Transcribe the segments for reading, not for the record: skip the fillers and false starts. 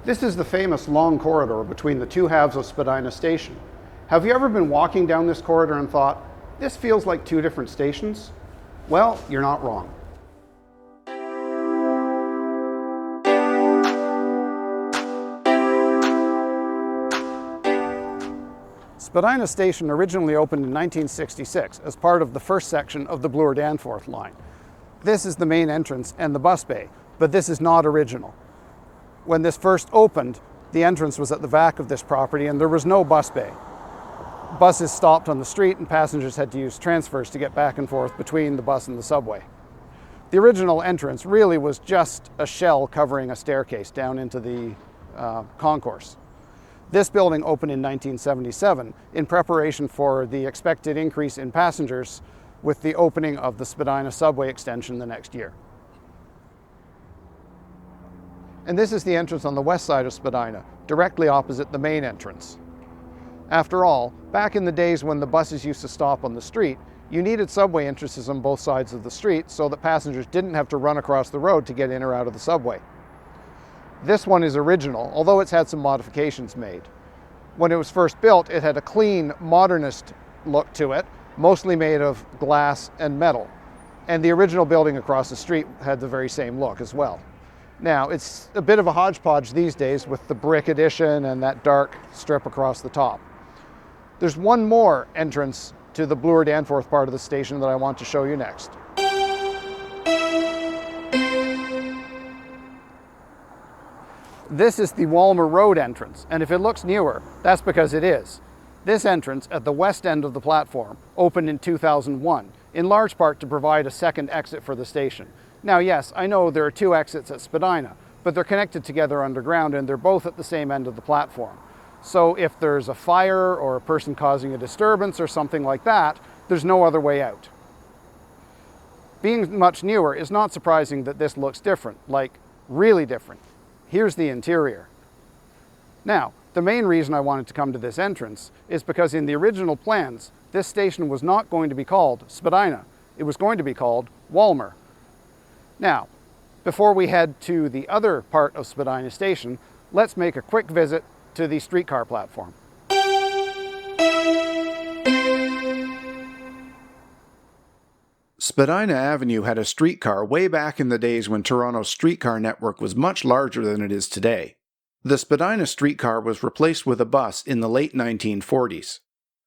This is the famous long corridor between the two halves of Spadina Station. Have you ever been walking down this corridor and thought, this feels like two different stations? Well, you're not wrong. Spadina Station originally opened in 1966 as part of the first section of the Bloor-Danforth line. This is the main entrance and the bus bay, but this is not original. When this first opened, the entrance was at the back of this property and there was no bus bay. Buses stopped on the street and passengers had to use transfers to get back and forth between the bus and the subway. The original entrance really was just a shell covering a staircase down into the concourse. This building opened in 1977 in preparation for the expected increase in passengers with the opening of the Spadina subway extension the next year. And this is the entrance on the west side of Spadina, directly opposite the main entrance. After all, back in the days when the buses used to stop on the street, you needed subway entrances on both sides of the street so that passengers didn't have to run across the road to get in or out of the subway. This one is original, although it's had some modifications made. When it was first built, it had a clean, modernist look to it, mostly made of glass and metal. And the original building across the street had the very same look as well. Now, it's a bit of a hodgepodge these days with the brick addition and that dark strip across the top. There's one more entrance to the Bloor-Danforth part of the station that I want to show you next. This is the Walmer Road entrance, and if it looks newer, that's because it is. This entrance at the west end of the platform opened in 2001, in large part to provide a second exit for the station. Now yes, I know there are two exits at Spadina, but they're connected together underground and they're both at the same end of the platform. So if there's a fire or a person causing a disturbance or something like that, there's no other way out. Being much newer, it's not surprising that this looks different, like really different. Here's the interior. Now, the main reason I wanted to come to this entrance is because in the original plans, this station was not going to be called Spadina. It was going to be called Walmer. Now, before we head to the other part of Spadina Station, let's make a quick visit to the streetcar platform. Spadina Avenue had a streetcar way back in the days when Toronto's streetcar network was much larger than it is today. The Spadina streetcar was replaced with a bus in the late 1940s.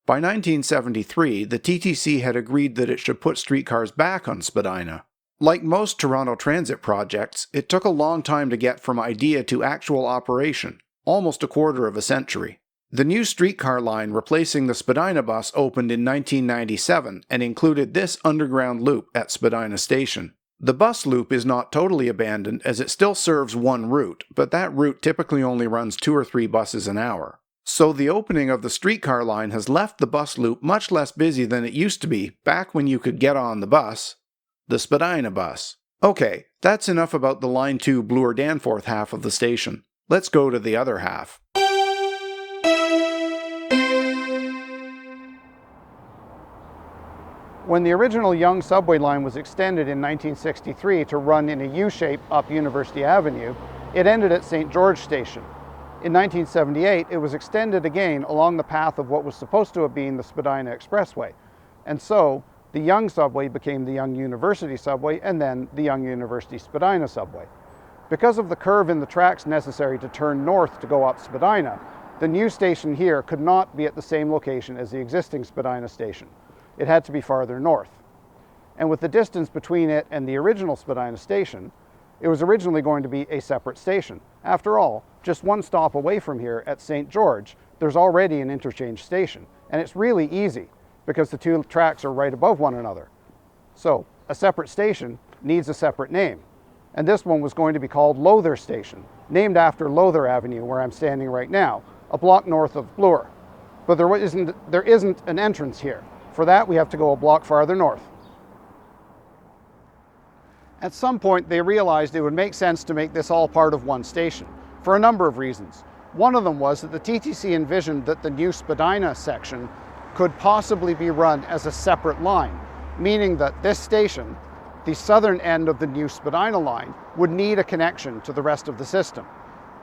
By 1973, the TTC had agreed that it should put streetcars back on Spadina. Like most Toronto transit projects, it took a long time to get from idea to actual operation, almost a quarter of a century. The new streetcar line replacing the Spadina bus opened in 1997 and included this underground loop at Spadina Station. The bus loop is not totally abandoned as it still serves one route, but that route typically only runs 2 or 3 buses an hour. So the opening of the streetcar line has left the bus loop much less busy than it used to be back when you could get on the bus, the Spadina bus. Okay, that's enough about the Line 2 Bloor-Danforth half of the station. Let's go to the other half. When the original Yonge subway line was extended in 1963 to run in a U-shape up University Avenue, it ended at St. George Station. In 1978, it was extended again along the path of what was supposed to have been the Spadina Expressway. And so, the Yonge subway became the Yonge University subway and then the Yonge University Spadina subway. Because of the curve in the tracks necessary to turn north to go up Spadina, the new station here could not be at the same location as the existing Spadina station. It had to be farther north. And with the distance between it and the original Spadina station, it was originally going to be a separate station. After all, just one stop away from here at St. George, there's already an interchange station. And it's really easy because the two tracks are right above one another. So, a separate station needs a separate name. And this one was going to be called Lowther Station, named after Lowther Avenue, where I'm standing right now, a block north of Bloor. But there isn't an entrance here. For that, we have to go a block farther north. At some point, they realized it would make sense to make this all part of one station, for a number of reasons. One of them was that the TTC envisioned that the new Spadina section could possibly be run as a separate line, meaning that this station, the southern end of the new Spadina line, would need a connection to the rest of the system.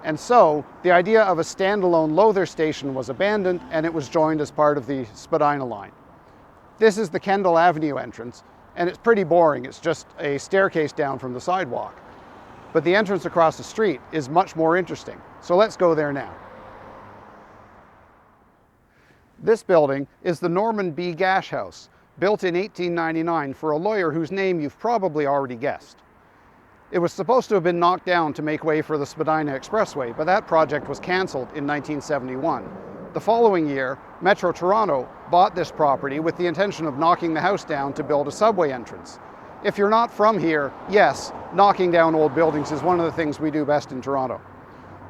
And so the idea of a standalone Lowther station was abandoned, and it was joined as part of the Spadina line. This is the Kendal Avenue entrance, and it's pretty boring. It's just a staircase down from the sidewalk. But the entrance across the street is much more interesting. So let's go there now. This building is the Norman B. Gash House, built in 1899 for a lawyer whose name you've probably already guessed. It was supposed to have been knocked down to make way for the Spadina Expressway, but that project was cancelled in 1971. The following year, Metro Toronto bought this property with the intention of knocking the house down to build a subway entrance. If you're not from here, yes, knocking down old buildings is one of the things we do best in Toronto.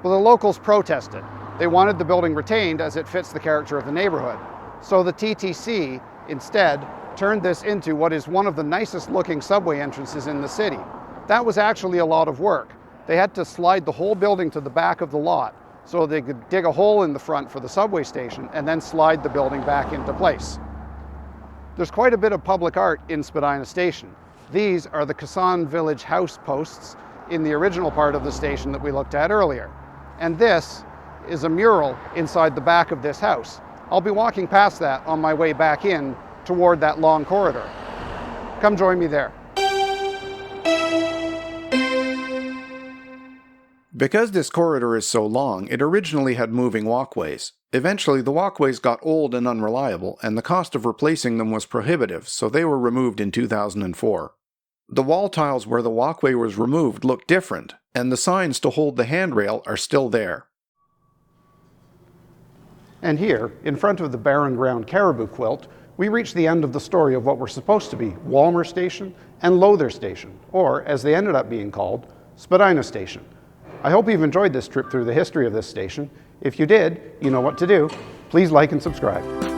But the locals protested. They wanted the building retained as it fits the character of the neighborhood. So the TTC instead turned this into what is one of the nicest looking subway entrances in the city. That was actually a lot of work. They had to slide the whole building to the back of the lot so they could dig a hole in the front for the subway station and then slide the building back into place. There's quite a bit of public art in Spadina Station. These are the Kassan Village house posts in the original part of the station that we looked at earlier. And this is a mural inside the back of this house. I'll be walking past that on my way back in toward that long corridor. Come join me there. Because this corridor is so long, it originally had moving walkways. Eventually, the walkways got old and unreliable, and the cost of replacing them was prohibitive, so they were removed in 2004. The wall tiles where the walkway was removed look different, and the signs to hold the handrail are still there. And here, in front of the Barren Ground caribou quilt, we reach the end of the story of what were supposed to be Walmer Station and Lowther Station, or, as they ended up being called, Spadina Station. I hope you've enjoyed this trip through the history of this station. If you did, you know what to do. Please like and subscribe.